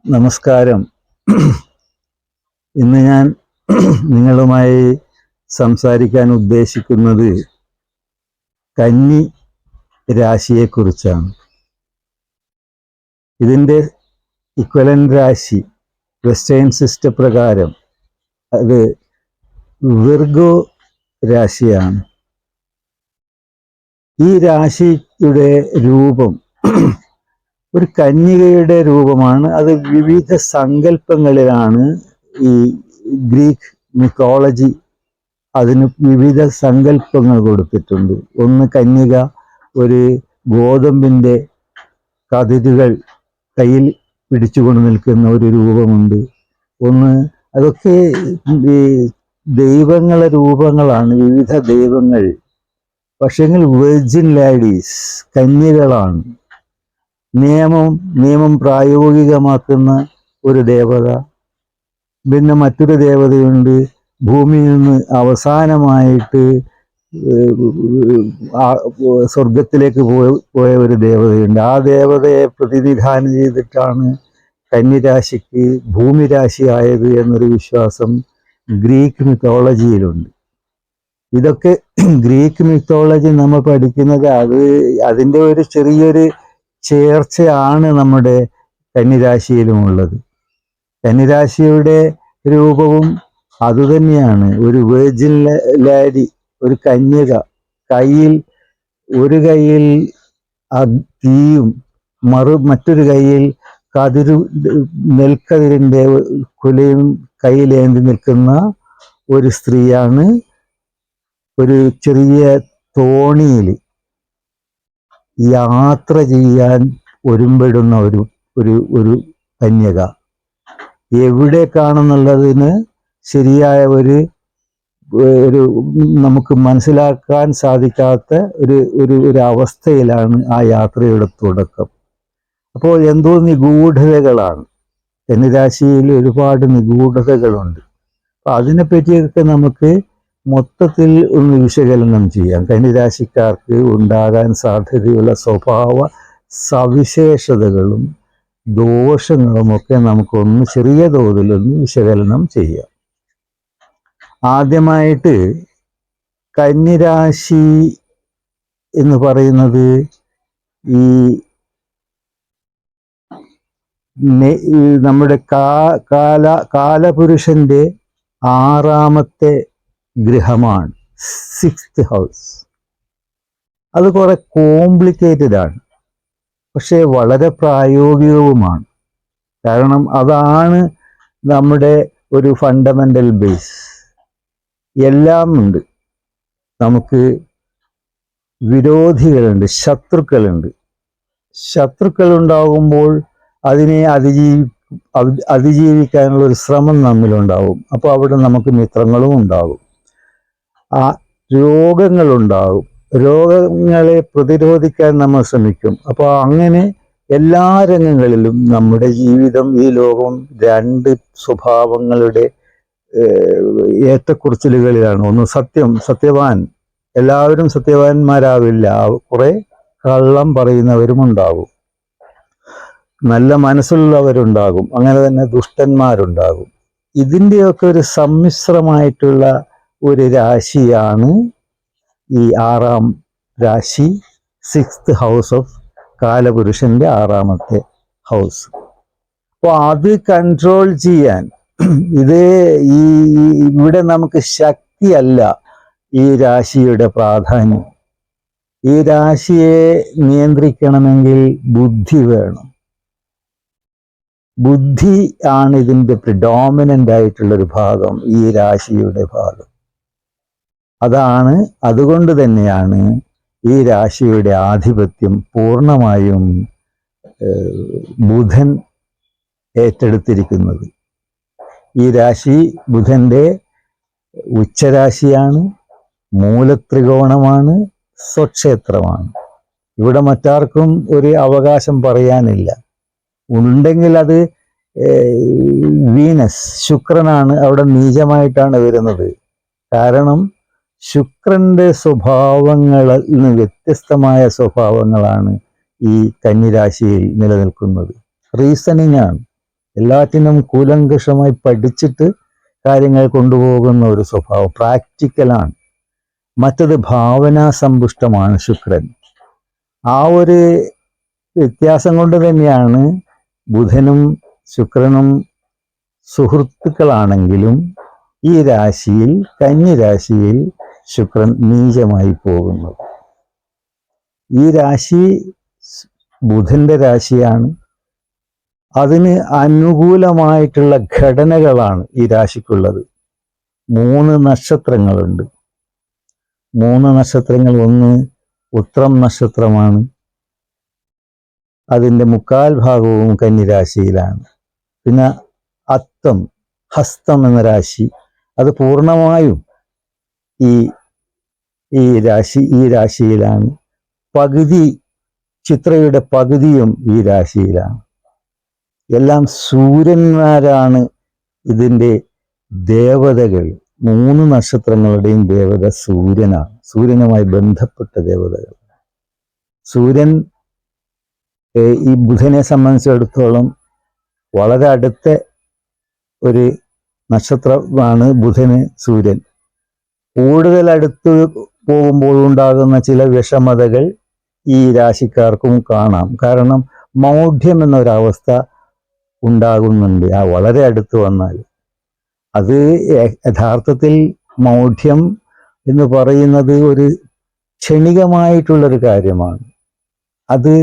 നമസ്കാരം. ഇന്ന് ഞാൻ നിങ്ങളുമായി സംസാരിക്കാൻ ഉദ്ദേശിക്കുന്നത് കന്നി രാശിയെക്കുറിച്ചാണ്. ഇതിൻ്റെ ഇക്വലന്റ് രാശി വെസ്റ്റേൺ സിസ്റ്റം പ്രകാരം അത് വിർഗോ രാശിയാണ്. ഈ രാശിയുടെ രൂപം ഒരു കന്യകയുടെ രൂപമാണ്. അത് വിവിധ സങ്കല്പങ്ങളിലാണ് ഈ ഗ്രീക്ക് മിത്തോളജി അതിന് വിവിധ സങ്കല്പങ്ങൾ കൊടുത്തിട്ടുണ്ട്. ഒന്ന്, കന്യക ഒരു ഗോതമ്പിൻ്റെ കതിരുകൾ കയ്യിൽ പിടിച്ചുകൊണ്ട് നിൽക്കുന്ന ഒരു രൂപമുണ്ട്. ഒന്ന്, അതൊക്കെ ഈ ദൈവങ്ങളെ രൂപങ്ങളാണ്, വിവിധ ദൈവങ്ങൾ. പക്ഷെങ്കിൽ വെർജിൻ ലേഡീസ് കന്യകളാണ്. നിയമം പ്രായോഗികമാക്കുന്ന ഒരു ദേവത. പിന്നെ മറ്റൊരു ദേവതയുണ്ട്, ഭൂമിയിൽ നിന്ന് അവസാനമായിട്ട് സ്വർഗത്തിലേക്ക് പോയ ഒരു ദേവതയുണ്ട്. ആ ദേവതയെ പ്രതിനിധാനം ചെയ്തിട്ടാണ് കന്നിരാശിക്ക് ഭൂമി രാശി ആയത് എന്നൊരു വിശ്വാസം ഗ്രീക്ക് മിത്തോളജിയിലുണ്ട്. ഇതൊക്കെ ഗ്രീക്ക് മിത്തോളജി നമ്മൾ പഠിക്കുന്നത് അതിൻ്റെ ഒരു ചെറിയൊരു ചേർച്ചയാണ് നമ്മുടെ കന്നിരാശിയിലുമുള്ളത്. കന്നിരാശിയുടെ രൂപവും അതുതന്നെയാണ്. ഒരു വെർജിൻ ലേഡി, ഒരു കന്യക, ഒരു കയ്യിൽ തീയും മറ്റൊരു കയ്യിൽ നെൽക്കതിരിൻ്റെ കുലയും കയ്യിലേന്തി നിൽക്കുന്ന ഒരു സ്ത്രീയാണ്. ഒരു ചെറിയ തോണിയിൽ യാത്ര ചെയ്യാൻ ഒരുമ്പെടുന്ന ഒരു കന്യക. എവിടേക്കാണെന്നുള്ളതിന് ശരിയായ ഒരു നമുക്ക് മനസ്സിലാക്കാൻ സാധിക്കാത്ത ഒരു അവസ്ഥയിലാണ് ആ യാത്രയുടെ തുടക്കം. അപ്പോൾ എന്തോ നിഗൂഢതകളാണ്. കന്നിരാശിയിൽ ഒരുപാട് നിഗൂഢതകളുണ്ട്. അപ്പം അതിനെപ്പറ്റിയൊക്കെ നമുക്ക് മൊത്തത്തിൽ ഒന്ന് വിശകലനം ചെയ്യാം. കന്നിരാശിക്കാർക്ക് ഉണ്ടാകാൻ സാധ്യതയുള്ള സ്വഭാവ സവിശേഷതകളും ദോഷങ്ങളുമൊക്കെ നമുക്കൊന്ന് ചെറിയ തോതിലൊന്ന് വിശകലനം ചെയ്യാം. ആദ്യമായിട്ട് കന്നിരാശി എന്ന് പറയുന്നത് ഈ നമ്മുടെ കാലപുരുഷന്റെ 6ാമത്തെ ഗൃഹമാണ്, 6th ഹൗസ്. അത് കുറെ കോംപ്ലിക്കേറ്റഡ് ആണ്, പക്ഷേ വളരെ പ്രായോഗികവുമാണ്. കാരണം അതാണ് നമ്മുടെ ഒരു ഫണ്ടമെന്റൽ ബേസ്. എല്ലാം ഉണ്ട്. നമുക്ക് വിരോധികളുണ്ട്, ശത്രുക്കൾ ഉണ്ടാകുമ്പോൾ അതിനെ അതിജീവിക്കാനുള്ള ഒരു ശ്രമം നമ്മിലുണ്ടാവും. അപ്പോൾ അവിടെ നമുക്ക് മിത്രങ്ങളും ഉണ്ടാകും. രോഗങ്ങളുണ്ടാകും. രോഗങ്ങളെ പ്രതിരോധിക്കാൻ നമ്മൾ ശ്രമിക്കും. അപ്പോൾ അങ്ങനെ എല്ലാ രംഗങ്ങളിലും നമ്മുടെ ജീവിതം, ഈ ലോകം 2 സ്വഭാവങ്ങളുടെ ഏറ്റക്കുറച്ചിലുകളിലാണ്. ഒന്ന് സത്യവാൻ. എല്ലാവരും സത്യവാന്മാരാവില്ല. കുറെ കള്ളം പറയുന്നവരുമുണ്ടാകും. നല്ല മനസ്സുള്ളവരുണ്ടാകും. അങ്ങനെ തന്നെ ദുഷ്ടന്മാരുണ്ടാകും. ഇതിൻ്റെയൊക്കെ ഒരു സമ്മിശ്രമായിട്ടുള്ള ഒരു രാശിയാണ് ഈ 6ാം രാശി, 6th ഹൗസ് ഓഫ് കാലപുരുഷന്റെ 6ാമത്തെ ഹൗസ്. അപ്പോൾ അത് കൺട്രോൾ ചെയ്യാൻ ഇവിടെ നമുക്ക് ശക്തിയല്ല ഈ രാശിയുടെ പ്രാധാന്യം. ഈ രാശിയെ നിയന്ത്രിക്കണമെങ്കിൽ ബുദ്ധി വേണം. ബുദ്ധി ആണ് ഇതിൻ്റെ പ്രിഡോമിനൻ്റ് ആയിട്ടുള്ളൊരു ഭാഗം, ഈ രാശിയുടെ ഭാഗം. അതുകൊണ്ട് തന്നെയാണ് ഈ രാശിയുടെ ആധിപത്യം പൂർണ്ണമായും ബുധൻ ഏറ്റെടുത്തിരിക്കുന്നത്. ഈ രാശി ബുധൻ്റെ ഉച്ചരാശിയാണ്, മൂലത്രികോണമാണ്, സ്വക്ഷേത്രമാണ്. ഇവിടെ മറ്റാർക്കും ഒരു അവകാശം പറയാനില്ല. ഉണ്ടെങ്കിൽ അത് വീനസ്, ശുക്രനാണ് അവിടെ നീചമായിട്ടാണ് വരുന്നത്. കാരണം ശുക്രന്റെ സ്വഭാവങ്ങളിൽ നിന്ന് വ്യത്യസ്തമായ സ്വഭാവങ്ങളാണ് ഈ കന്നിരാശിയിൽ നിലനിൽക്കുന്നത്. റീസണിങ് ആണ്. എല്ലാറ്റിനും കൂലങ്കഷമായി പഠിച്ചിട്ട് കാര്യങ്ങൾ കൊണ്ടുപോകുന്ന ഒരു സ്വഭാവം, പ്രാക്ടിക്കലാണ്. മറ്റത് ഭാവനാസമ്പുഷ്ടമാണ് ശുക്രൻ. ആ ഒരു വ്യത്യാസം കൊണ്ട് തന്നെയാണ് ബുധനും ശുക്രനും സുഹൃത്തുക്കളാണെങ്കിലും ഈ രാശിയിൽ, കന്നി രാശിയിൽ ശുക്രൻ നീചമായി പോകുന്നത്. ഈ രാശി ബുധന്റെ രാശിയാണ്. അതിന് അനുകൂലമായിട്ടുള്ള ഘടനകളാണ് ഈ രാശിക്കുള്ളത്. 3 നക്ഷത്രങ്ങളുണ്ട്. 3 നക്ഷത്രങ്ങൾ, ഒന്ന് ഉത്രം നക്ഷത്രമാണ്, അതിൻ്റെ 3/4 ഭാഗവും കന്നിരാശിയിലാണ്. പിന്നെ അത്തം, ഹസ്തം എന്ന രാശി, അത് പൂർണ്ണമായും ഈ രാശിയിലാണ്. പകുതി, ചിത്രയുടെ പകുതിയും ഈ രാശിയിലാണ്. എല്ലാം സൂര്യന്മാരാണ് ഇതിൻ്റെ ദേവതകൾ. 3 നക്ഷത്രങ്ങളുടെയും ദേവത സൂര്യനാണ്. സൂര്യനുമായി ബന്ധപ്പെട്ട ദേവതകൾ. സൂര്യൻ ഈ ബുധനെ സംബന്ധിച്ചിടത്തോളം വളരെ അടുത്ത ഒരു നക്ഷത്രമാണ് ബുധന് സൂര്യൻ. കൂടുതൽ അടുത്ത് പോകുമ്പോഴുണ്ടാകുന്ന ചില വിഷമതകൾ ഈ രാശിക്കാർക്കും കാണാം. കാരണം മൗഢ്യം എന്നൊരവസ്ഥ ഉണ്ടാകുന്നുണ്ട് ആ വളരെ അടുത്ത് വന്നാൽ. അത് യഥാർത്ഥത്തിൽ മൗഢ്യം എന്ന് പറയുന്നത് ഒരു ക്ഷണികമായിട്ടുള്ളൊരു കാര്യമാണ്. അത്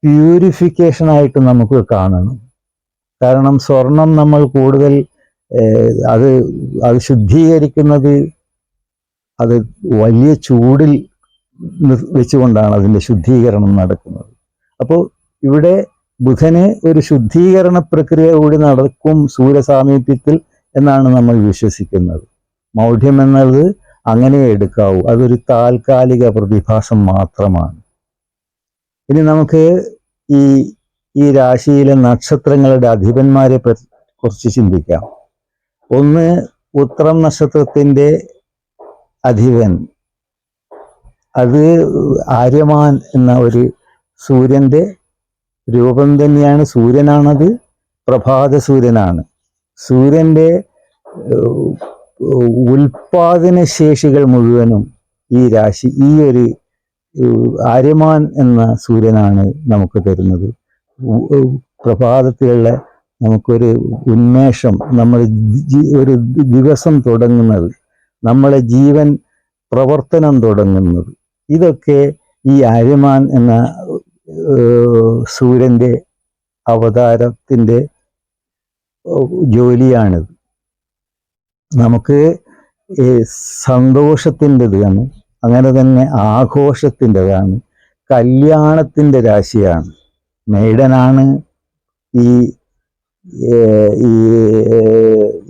പ്യൂരിഫിക്കേഷനായിട്ട് നമുക്ക് കാണണം. കാരണം സ്വർണം നമ്മൾ കൂടുതൽ അത് ശുദ്ധീകരിക്കുന്നത് അത് വലിയ ചൂടിൽ വെച്ചുകൊണ്ടാണ് അതിൻ്റെ ശുദ്ധീകരണം നടക്കുന്നത്. അപ്പോൾ ഇവിടെ ബുധന് ഒരു ശുദ്ധീകരണ പ്രക്രിയ കൂടി നടക്കും സൂര്യസാമീപ്യത്തിൽ എന്നാണ് നമ്മൾ വിശ്വസിക്കുന്നത്. മൗഢ്യം എന്നത് അങ്ങനെ എടുക്കാവൂ, അതൊരു താൽക്കാലിക പ്രതിഭാസം മാത്രമാണ്. ഇനി നമുക്ക് ഈ രാശിയിലെ നക്ഷത്രങ്ങളുടെ അധിപന്മാരെ കുറിച്ച് ചിന്തിക്കാം. ഒന്ന്, ഉത്രം നക്ഷത്രത്തിൻ്റെ അധിപൻ, അത് ആര്യമാൻ എന്ന ഒരു സൂര്യൻ്റെ രൂപം തന്നെയാണ്. സൂര്യനാണത്, പ്രഭാത സൂര്യനാണ്. സൂര്യൻ്റെ ഉൽപാദന ശേഷികൾ മുഴുവനും ഈ ഒരു ആര്യമാൻ എന്ന സൂര്യനാണ് നമുക്ക് തരുന്നത്. പ്രഭാതത്തിലുള്ള നമുക്കൊരു ഉന്മേഷം, നമ്മൾ ഒരു ദിവസം തുടങ്ങുന്നത്, നമ്മളെ ജീവൻ പ്രവർത്തനം തുടങ്ങുന്നത്, ഇതൊക്കെ ഈ ആര്യമാൻ എന്ന സൂര്യൻ്റെ അവതാരത്തിൻ്റെ ജോലിയാണിത്. നമുക്ക് സന്തോഷത്തിൻ്റെതാണ്, അങ്ങനെ തന്നെ ആഘോഷത്തിൻ്റെതാണ്, കല്യാണത്തിൻ്റെ രാശിയാണ്. മേടനാണ്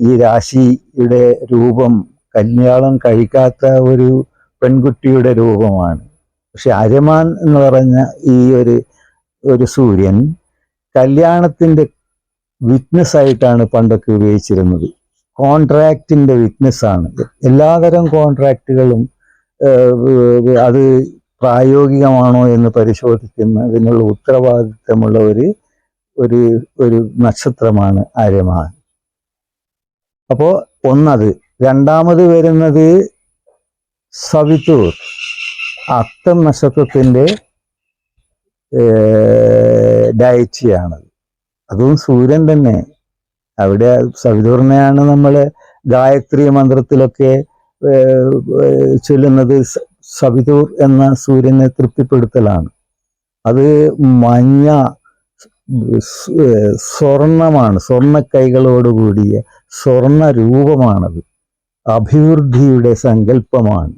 ഈ രാശിയുടെ രൂപം. കല്യാണം കഴിക്കാത്ത ഒരു പെൺകുട്ടിയുടെ രൂപമാണ്. പക്ഷെ ആര്യമാൻ എന്ന് പറഞ്ഞ ഈ ഒരു സൂര്യൻ കല്യാണത്തിൻ്റെ വിറ്റ്നസ് ആയിട്ടാണ് പണ്ടൊക്കെ ഉപയോഗിച്ചിരുന്നത്. കോൺട്രാക്റ്റിൻ്റെ വിറ്റ്നസ്സാണ്. എല്ലാതരം കോൺട്രാക്റ്റുകളും അത് പ്രായോഗികമാണോ എന്ന് പരിശോധിക്കുന്നതിനുള്ള ഉത്തരവാദിത്തമുള്ള ഒരു നക്ഷത്രമാണ് ആര്യമാൻ. അപ്പോൾ ഒന്നത്. രണ്ടാമത് വരുന്നത് സവിതുർ, അത്തം നക്ഷത്രത്തിൻ്റെ ഡയറ്റിയാണ്. അതും സൂര്യൻ തന്നെ. അവിടെ സവിതുറിനെയാണ് നമ്മൾ ഗായത്രി മന്ത്രത്തിലൊക്കെ ചൊല്ലുന്നത്. സവിതുർ എന്ന സൂര്യനെ തൃപ്തിപ്പെടുത്തലാണ്. അത് മഞ്ഞ സ്വർണമാണ്, സ്വർണ്ണ കൈകളോടുകൂടിയ സ്വർണ്ണ രൂപമാണത്. അഭിവൃദ്ധിയുടെ സങ്കല്പമാണ്.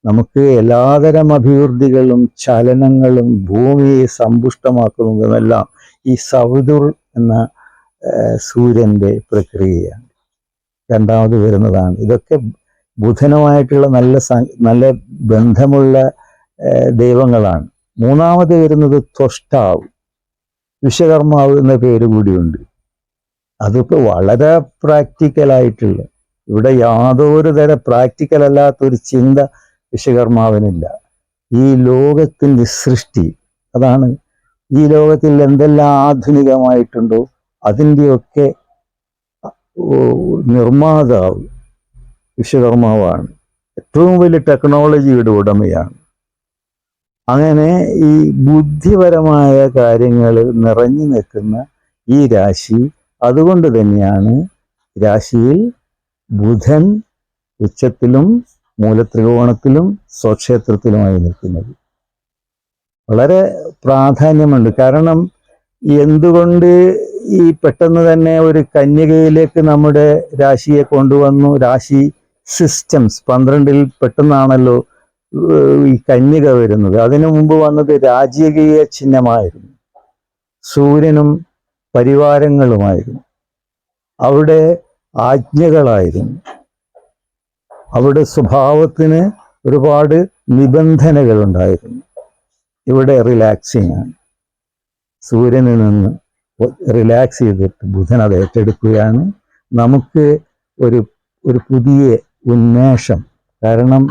നമുക്ക് എല്ലാതരം അഭിവൃദ്ധികളും ചലനങ്ങളും ഭൂമിയെ സമ്പുഷ്ടമാക്കുന്നതുമെല്ലാം ഈ സവിതുർ എന്ന സൂര്യൻ്റെ പ്രക്രിയയാണ്. രണ്ടാമത് വരുന്നതാണ്. ഇതൊക്കെ ബുധനുമായിട്ടുള്ള നല്ല ബന്ധമുള്ള ദൈവങ്ങളാണ്. മൂന്നാമത് വരുന്നത് ത്വഷ്ടാവ്, വിശ്വകർമാവ് എന്ന പേര് കൂടിയുണ്ട്. അതൊക്കെ വളരെ പ്രാക്ടിക്കലായിട്ടുള്ള, ഇവിടെ യാതൊരു തരം പ്രാക്ടിക്കൽ അല്ലാത്തൊരു ചിന്ത വിശ്വകർമാവിനില്ല. ഈ ലോകത്തിൻ്റെ സൃഷ്ടി, അതാണ് ഈ ലോകത്തിൽ എന്തെല്ലാം ആധുനികമായിട്ടുണ്ടോ അതിൻ്റെയൊക്കെ നിർമ്മാതാവ് വിശ്വകർമാവാണ്. ഏറ്റവും വലിയ ടെക്നോളജിയുടെ ഉടമയാണ്. അങ്ങനെ ഈ ബുദ്ധിപരമായ കാര്യങ്ങളിൽ നിറഞ്ഞു നിൽക്കുന്ന ഈ രാശി, അതുകൊണ്ട് തന്നെയാണ് രാശിയിൽ ബുധൻ ഉച്ചത്തിലും മൂലത്രികോണത്തിലും സ്വക്ഷേത്രത്തിലുമായി നിൽക്കുന്നത്. വളരെ പ്രാധാന്യമുണ്ട്. കാരണം എന്തുകൊണ്ട് ഈ പെട്ടെന്ന് തന്നെ ഒരു കന്യകയിലേക്ക് നമ്മുടെ രാശിയെ കൊണ്ടുവന്നു? രാശി സിസ്റ്റംസ് 12 പെട്ടെന്നാണല്ലോ ഈ കന്യക വരുന്നത്. അതിനു മുമ്പ് വന്നത് രാജകീയ ചിഹ്നമായിരുന്നു, സൂര്യനും പരിവാരങ്ങളുമായിരുന്നു, അവിടെ ആജ്ഞകളായിരുന്നു, അവിടെ സ്വഭാവത്തിന് ഒരുപാട് നിബന്ധനകൾ ഉണ്ടായിരുന്നു. ഇവിടെ റിലാക്സിങ് ആണ്. സൂര്യനിൽ നിന്ന് റിലാക്സ് ചെയ്തിട്ട് ബുധൻ അത് ഏറ്റെടുക്കുകയാണ്. നമുക്ക് ഒരു പുതിയ ഉന്മേഷം. കാരണം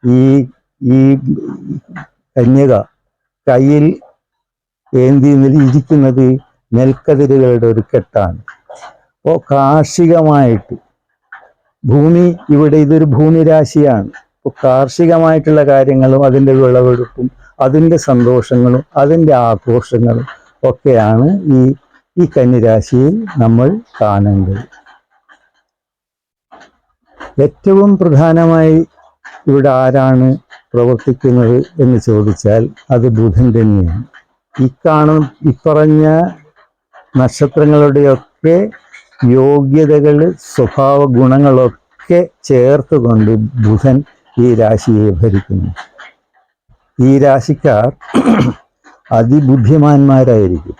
ഈ കന്യക കയ്യിൽ ഏന്തി ഇരിക്കുന്നത് നെൽക്കതിരുകളുടെ ഒരു കെട്ടാണ്. അപ്പോൾ കാർഷികമായിട്ട് ഭൂമി, ഇവിടെ ഇതൊരു ഭൂമിരാശിയാണ്. അപ്പോൾ കാർഷികമായിട്ടുള്ള കാര്യങ്ങളും അതിൻ്റെ വിളവെടുപ്പും അതിൻ്റെ സന്തോഷങ്ങളും അതിൻ്റെ ആഘോഷങ്ങളും ഒക്കെയാണ് ഈ കന്നിരാശിയിൽ നമ്മൾ കാണേണ്ടത്. ഏറ്റവും പ്രധാനമായി ഇവിടെ ആരാണ് പ്രവർത്തിക്കുന്നത് എന്ന് ചോദിച്ചാൽ അത് ബുധൻ തന്നെയാണ്. ഇപ്പറഞ്ഞ നക്ഷത്രങ്ങളുടെയൊക്കെ യോഗ്യതകൾ, സ്വഭാവ ഗുണങ്ങളൊക്കെ ചേർത്തുകൊണ്ട് ബുധൻ ഈ രാശിയെ ഭരിക്കുന്നു. ഈ രാശിക്കാർ അതിബുദ്ധിമാന്മാരായിരിക്കും.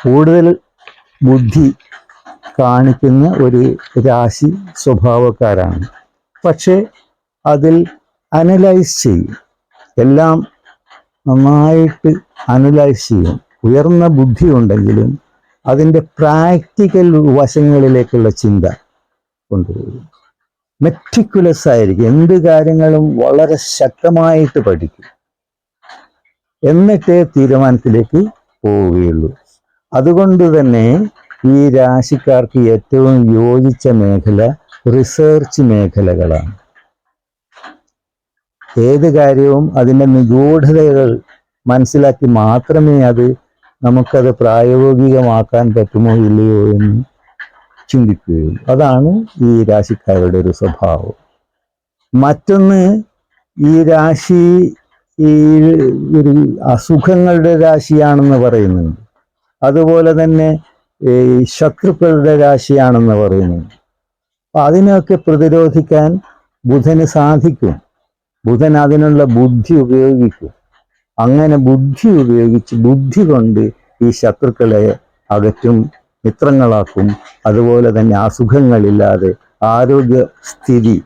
കൂടുതൽ ബുദ്ധി കാണിക്കുന്ന ഒരു രാശി സ്വഭാവക്കാരാണ്. പക്ഷെ അതിൽ അനലൈസ് ചെയ്യും, എല്ലാം നന്നായിട്ട് അനലൈസ് ചെയ്യും. ഉയർന്ന ബുദ്ധി ഉണ്ടെങ്കിലും അതിൻ്റെ പ്രാക്ടിക്കൽ വശങ്ങളിലേക്കുള്ള ചിന്ത കൊണ്ടുപോകും. മെറ്റിക്കുലസ് ആയിരിക്കും, എന്ത് കാര്യങ്ങളും വളരെ ശക്തമായിട്ട് പഠിക്കും, എന്നിട്ടേ തീരുമാനത്തിലേക്ക് പോവുകയുള്ളൂ. അതുകൊണ്ട് തന്നെ ഈ രാശിക്കാർക്ക് ഏറ്റവും യോജിച്ച മേഖല റിസർച്ച് മേഖലകളാണ്. ഏത് കാര്യവും അതിൻ്റെ നിഗൂഢതകൾ മനസ്സിലാക്കി മാത്രമേ നമുക്കത് പ്രായോഗികമാക്കാൻ പറ്റുമോ ഇല്ലയോ എന്ന് ചിന്തിക്കുകയുള്ളൂ. അതാണ് ഈ രാശിക്കാരുടെ ഒരു സ്വഭാവം. മറ്റൊന്ന്, ഈ രാശി ഒരു അസുഖങ്ങളുടെ രാശിയാണെന്ന് പറയുന്നുണ്ട്. അതുപോലെ തന്നെ ശത്രുക്കളുടെ രാശിയാണെന്ന് പറയുന്നുണ്ട്. അതിനൊക്കെ പ്രതിരോധിക്കാൻ ബുധന് സാധിക്കും. ബുധൻ അതിനുള്ള ബുദ്ധി ഉപയോഗിക്കും. അങ്ങനെ ബുദ്ധി ഉപയോഗിച്ച് ബുദ്ധി കൊണ്ട് ഈ ശത്രുക്കളെ അകറ്റും, മിത്രങ്ങളാക്കും. അതുപോലെ തന്നെ അസുഖങ്ങളില്ലാതെ ആരോഗ്യസ്ഥിതി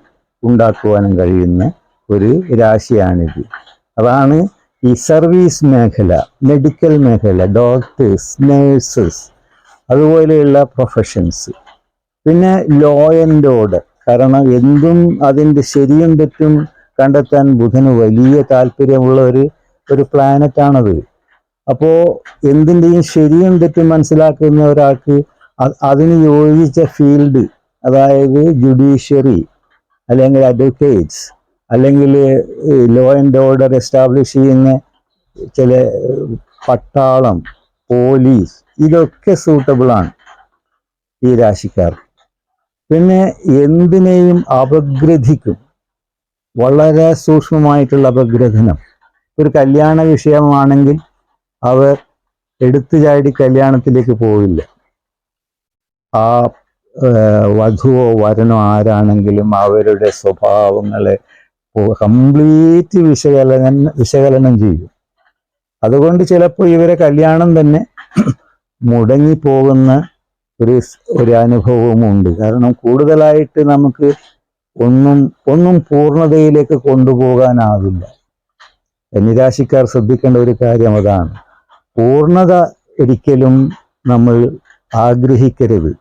ഉണ്ടാക്കുവാനും കഴിയുന്ന ഒരു രാശിയാണിത്. അതാണ് ഈ സർവീസ് മേഖല, മെഡിക്കൽ മേഖല, ഡോക്ടേഴ്സ്, നേഴ്സസ്, അതുപോലെയുള്ള പ്രൊഫഷൻസ്. പിന്നെ ലോ ആൻഡ് ഓർഡർ. കാരണം എന്തും അതിൻ്റെ ശരിയും തെറ്റും കണ്ടെത്താൻ ബുധന് വലിയ താല്പര്യമുള്ള ഒരു പ്ലാനറ്റാണത്. അപ്പോൾ എന്തിൻ്റെയും ശരിയും തെറ്റും മനസ്സിലാക്കുന്ന ഒരാൾക്ക് അതിന് യോജിച്ച ഫീൽഡ്, അതായത് ജുഡീഷ്യറി, അല്ലെങ്കിൽ അഡ്വക്കേറ്റ്സ്, അല്ലെങ്കിൽ ലോ ആൻഡ് ഓർഡർ എസ്റ്റാബ്ലിഷ് ചെയ്യുന്ന ചില പട്ടാളം, പോലീസ്, ഇതൊക്കെ സൂട്ടബിളാണ് ഈ രാശിക്കാർ. പിന്നെ എന്തിനേയും അപഗ്രഥിക്കും, വളരെ സൂക്ഷ്മമായിട്ടുള്ള അപഗ്രഥനം. ഒരു കല്യാണ വിഷയമാണെങ്കിൽ അവർ എടുത്തു ചാടി കല്യാണത്തിലേക്ക് പോവില്ല. ആ വധുവോ വരനോ ആരാണെങ്കിലും അവരുടെ സ്വഭാവങ്ങളെ കംപ്ലീറ്റ് വിശകലനം ചെയ്യും. അതുകൊണ്ട് ചിലപ്പോൾ ഇവരെ കല്യാണം തന്നെ മുടങ്ങിപ്പോകുന്ന ഒരു അനുഭവമുണ്ട്. കാരണം കൂടുതലായിട്ട് നമുക്ക് ഒന്നും പൂർണ്ണതയിലേക്ക് കൊണ്ടുപോകാനാവില്ല. കന്നിരാശിക്കാർ ശ്രദ്ധിക്കേണ്ട ഒരു കാര്യം അതാണ്. പൂർണ്ണത ഒരിക്കലും നമ്മൾ ആഗ്രഹിക്കരുത്.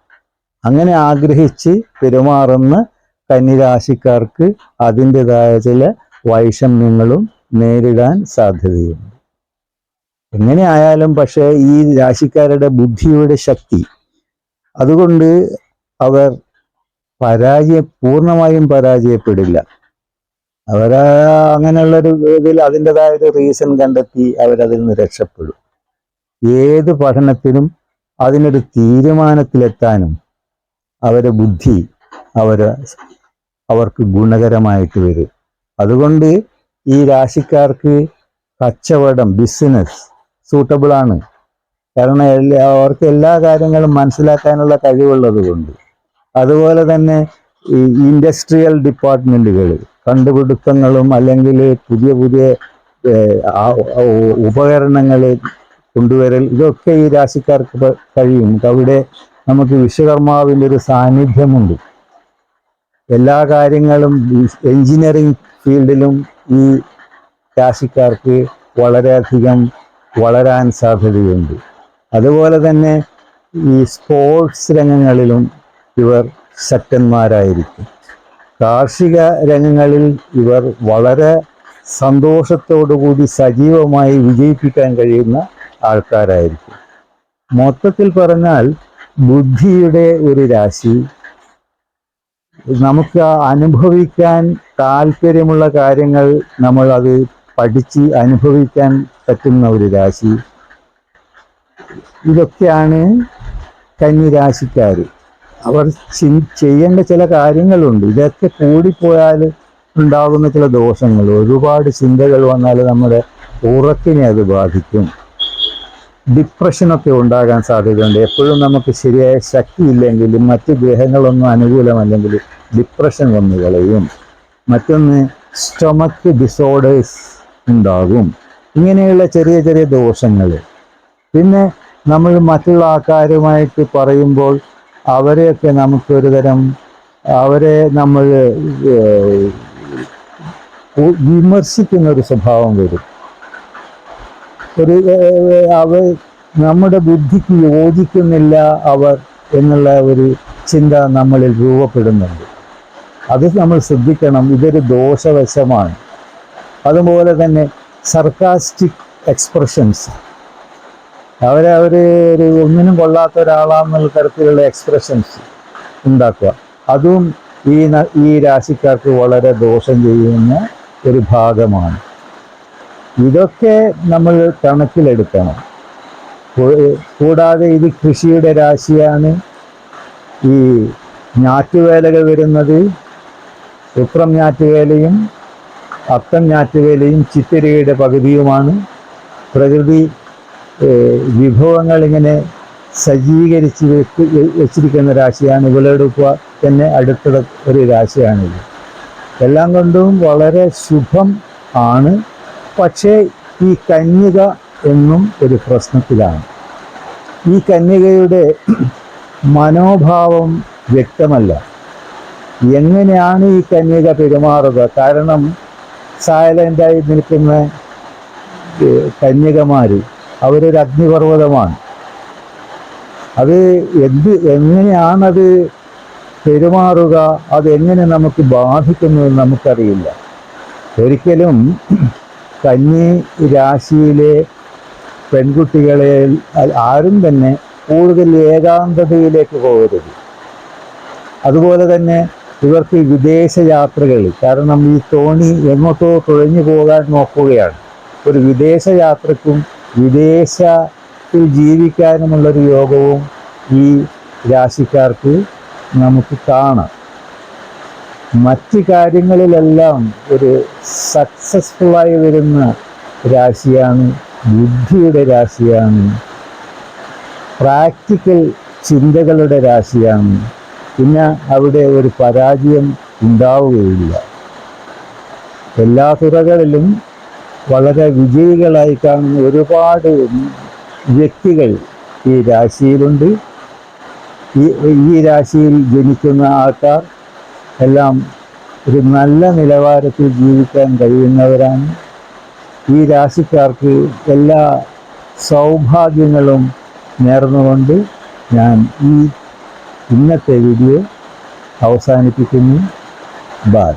അങ്ങനെ ആഗ്രഹിച്ച് പെരുമാറുന്ന കന്നിരാശിക്കാർക്ക് അതിൻ്റെതായ ചില വൈഷമ്യങ്ങളും നേരിടാൻ സാധ്യതയുണ്ട്. എങ്ങനെയായാലും പക്ഷേ ഈ രാശിക്കാരുടെ ബുദ്ധിയുടെ ശക്തി, അതുകൊണ്ട് അവർ പൂർണ്ണമായും പരാജയപ്പെടില്ല. അവർ അങ്ങനെയുള്ളൊരു ഇതിൽ അതിൻ്റെതായ ഒരു റീസൺ കണ്ടെത്തി അവരതിൽ നിന്ന് രക്ഷപ്പെടും. ഏത് പഠനത്തിനും അതിനൊരു തീരുമാനത്തിലെത്താനും അവരുടെ ബുദ്ധി അവർക്ക് ഗുണകരമായിട്ട് വരും. അതുകൊണ്ട് ഈ രാശിക്കാർക്ക് കച്ചവടം, ബിസിനസ് സൂട്ടബിൾ ആണ്. കാരണം അവർക്ക് എല്ലാ കാര്യങ്ങളും മനസ്സിലാക്കാനുള്ള കഴിവുള്ളത് കൊണ്ട്. അതുപോലെ തന്നെ ഈ ഇൻഡസ്ട്രിയൽ ഡിപ്പാർട്ട്മെന്റുകൾ, കണ്ടുപിടുത്തങ്ങളും അല്ലെങ്കിൽ പുതിയ പുതിയ ഉപകരണങ്ങൾ കൊണ്ടുവരൽ, ഇതൊക്കെ ഈ രാശിക്കാർക്ക് കഴിയും. അവിടെ നമുക്ക് വിശ്വകർമാവിൻ്റെ ഒരു സാന്നിധ്യമുണ്ട്. എല്ലാ കാര്യങ്ങളും എഞ്ചിനീയറിംഗ് ഫീൽഡിലും ഈ രാശിക്കാർക്ക് വളരെയധികം വളരാൻ സാധ്യതയുണ്ട്. അതുപോലെ തന്നെ ഈ സ്പോർട്സ് രംഗങ്ങളിലും ഇവർ ശക്തന്മാരായിരിക്കും. കാർഷിക രംഗങ്ങളിൽ ഇവർ വളരെ സന്തോഷത്തോടുകൂടി സജീവമായി വിജയിപ്പിക്കാൻ കഴിയുന്ന ആൾക്കാരായിരിക്കും. മൊത്തത്തിൽ പറഞ്ഞാൽ ബുദ്ധിയുടെ ഒരു രാശി, നമുക്ക് അനുഭവിക്കാൻ താല്പര്യമുള്ള കാര്യങ്ങൾ നമ്മൾ അത് പഠിച്ച് അനുഭവിക്കാൻ പറ്റുന്ന ഒരു രാശി. ഇതൊക്കെയാണ് കന്നി രാശിക്കാർ. അവർ ചെയ്യേണ്ട ചില കാര്യങ്ങളുണ്ട്. ഇതൊക്കെ കൂടിപ്പോയാൽ ഉണ്ടാകുന്ന ചില ദോഷങ്ങൾ, ഒരുപാട് ചിന്തകൾ വന്നാൽ നമ്മുടെ ഉറക്കിനെ അത് ബാധിക്കും. ഡിപ്രഷനൊക്കെ ഉണ്ടാകാൻ സാധ്യതയുണ്ട്. എപ്പോഴും നമുക്ക് ശരിയായ ശക്തിയില്ലെങ്കിലും, മറ്റ് ഗ്രഹങ്ങളൊന്നും അനുകൂലമല്ലെങ്കിൽ ഡിപ്രഷൻ വന്നു കളയും. മറ്റൊന്ന് സ്റ്റൊമക്ക് ഡിസോർഡേഴ്സ് ഉണ്ടാകും. ഇങ്ങനെയുള്ള ചെറിയ ചെറിയ ദോഷങ്ങൾ. പിന്നെ നമ്മൾ മറ്റുള്ള ആൾക്കാരുമായിട്ട് പറയുമ്പോൾ അവരെയൊക്കെ നമുക്കൊരു തരം അവരെ നമ്മൾ വിമർശിക്കുന്ന ഒരു സ്വഭാവം വരും. നമ്മുടെ ബുദ്ധിക്ക് യോജിക്കുന്നില്ല അവർ എന്നുള്ള ഒരു ചിന്ത നമ്മളിൽ രൂപപ്പെടുന്നുണ്ട്. അത് നമ്മൾ ശ്രദ്ധിക്കണം. ഇതൊരു ദോഷവശമാണ്. അതുപോലെ തന്നെ സർക്കാസ്റ്റിക് എക്സ്പ്രഷൻസ്, ഒരു ഒന്നിനും കൊള്ളാത്ത ഒരാളാണെന്നുള്ള തരത്തിലുള്ള എക്സ്പ്രഷൻസ് ഉണ്ടാക്കുക, അതും ഈ രാശിക്കാർക്ക് വളരെ ദോഷം ചെയ്യുന്ന ഒരു ഭാഗമാണ്. ഇതൊക്കെ നമ്മൾ കണക്കിലെടുക്കണം. കൂടാതെ ഇത് കൃഷിയുടെ രാശിയാണ്. ഈ ഞാറ്റുവേലകൾ വരുന്നത് ഉത്രം ഞാറ്റുവേലയും അത്തം ഞാറ്റുവേലയും ചിത്തിരയുടെ പകുതിയുമാണ്. പ്രകൃതി വിഭവങ്ങൾ ഇങ്ങനെ സജ്ജീകരിച്ച് വെച്ചിരിക്കുന്ന രാശിയാണ്. വിളവെടുക്കുക തന്നെ അടുത്തുള്ള ഒരു രാശിയാണിത്. എല്ലാം കൊണ്ടും വളരെ ശുഭം ആണ്. പക്ഷേ ഈ കന്യക എന്നും ഒരു പ്രശ്നത്തിലാണ്. ഈ കന്യകയുടെ മനോഭാവം വ്യക്തമല്ല. എങ്ങനെയാണ് ഈ കന്യക പെരുമാറുക? കാരണം സൈലൻ്റായി നിൽക്കുന്ന കന്യകമാർ അവരൊരു അഗ്നിപർവ്വതമാണ്. അത് എങ്ങനെയാണത് പെരുമാറുക, അതെങ്ങനെ നമുക്ക് ബാധിക്കുന്നതെന്ന് നമുക്കറിയില്ല. ഒരിക്കലും കന്നി രാശിയിലെ പെൺകുട്ടികളെ ആരും തന്നെ കൂടുതൽ ഏകാന്തതയിലേക്ക് പോകരുത്. അതുപോലെ തന്നെ ഇവർക്ക് വിദേശ യാത്രകൾ, കാരണം ഈ തോണി എങ്ങോട്ടോ തുഴഞ്ഞു പോകാൻ നോക്കുകയാണ്. ഒരു വിദേശ യാത്രക്കും വിദേശത്തിൽ ജീവിക്കാനുമുള്ളൊരു യോഗവും ഈ രാശിക്കാർക്ക് നമുക്ക് കാണാം. മറ്റ് കാര്യങ്ങളിലെല്ലാം ഒരു സക്സസ്ഫുള്ളായി വരുന്ന രാശിയാണ്, ബുദ്ധിയുടെ രാശിയാണ്, പ്രാക്ടിക്കൽ ചിന്തകളുടെ രാശിയാണ്. പിന്നെ അവിടെ ഒരു പരാജയം ഉണ്ടാവുകയില്ല. എല്ലാ തുറകളിലും വളരെ വിജയികളായി കാണുന്ന ഒരുപാട് വ്യക്തികൾ ഈ രാശിയിലുണ്ട്. ഈ രാശിയിൽ ജനിക്കുന്ന ആൾക്കാർ എല്ലാം ഒരു നല്ല നിലവാരത്തിൽ ജീവിക്കാൻ കഴിയുന്നവരാണ്. ഈ രാശിക്കാർക്ക് എല്ലാ സൗഭാഗ്യങ്ങളും നേർന്നുകൊണ്ട് ഞാൻ ഇന്നത്തെ വീഡിയോ അവസാനിപ്പിക്കുന്നു. ബൈ.